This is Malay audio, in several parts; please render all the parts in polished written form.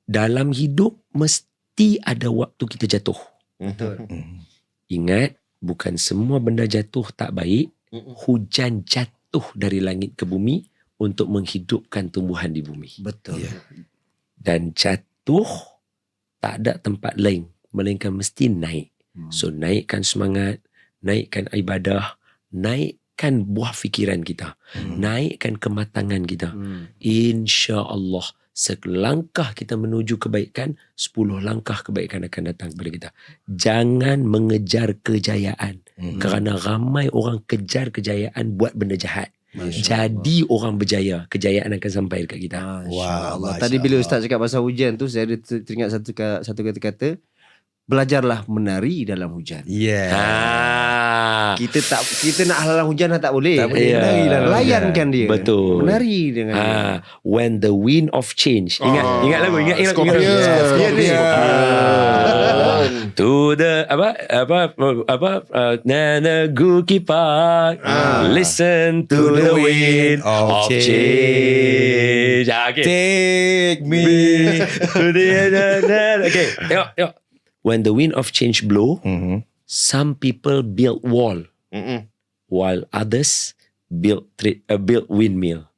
Dalam hidup mesti ada waktu kita jatuh. Betul. Ingat, bukan semua benda jatuh tak baik. Hujan jatuh dari langit ke bumi untuk menghidupkan tumbuhan di bumi. Betul. Dan jatuh tak ada tempat lain, melainkan mesti naik. So naikkan semangat, naikkan ibadah, naikkan buah fikiran kita, naikkan kematangan kita. InsyaAllah selangkah kita menuju kebaikan, 10 langkah kebaikan akan datang kepada kita. Jangan mengejar kejayaan, kerana ramai orang kejar kejayaan buat benda jahat. Jadi orang berjaya, kejayaan akan sampai dekat kita. Wah, Allah. Tadi bila Ustaz cakap pasal hujan tu, saya ada teringat satu kata-kata, belajarlah menari dalam hujan. Kita nak halang hujan tak boleh. Tak boleh. Menari dalam layankan dia. Betul. Menari dengan dia. When the wind of change. Ingat lagu, ingat Scorpion. To the Nanaguki Park, listen to the wind of change. Okay. Take me. Okay, tengok. When the wind of change blow, some people build wall, while others build windmill.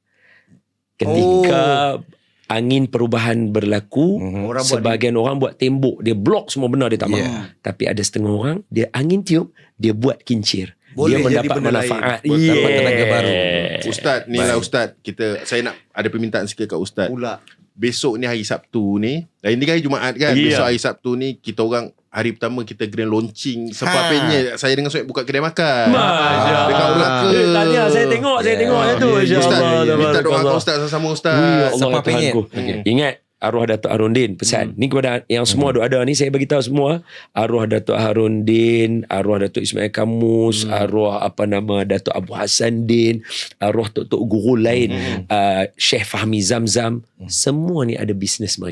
Ketika angin perubahan berlaku, sebahagian orang buat tembok, dia block semua benda, dia tak mahu. Tapi ada setengah orang, dia angin tiup, dia buat kincir. Boleh dia jadi mendapat benda manfaat. dapat tenaga baru. Ustaz, ni lah Ustaz. Saya nak ada permintaan sikit kat Ustaz. Pula. Besok ni hari Sabtu ni, ini kan hari Jumaat kan, besok hari Sabtu ni kita orang hari pertama kita grand launching sepapanya. Saya dengan Soeb buka kedai makan. Dekat Melaka. Tahniah, saya tengok tu. Ustaz, InsyaAllah. minta doa kat Ustaz sama Ustaz. Sepapanya. Ingat, arwah Datuk Harundin pesan ni kepada yang semua ada ni, saya bagi tahu semua, arwah Datuk Harundin, arwah Datuk Ismail Kamus, arwah Datuk Abu Hassan Din, arwah tok-tok guru lain, Syekh Fahmi Zamzam, semua ni ada bisnes mereka.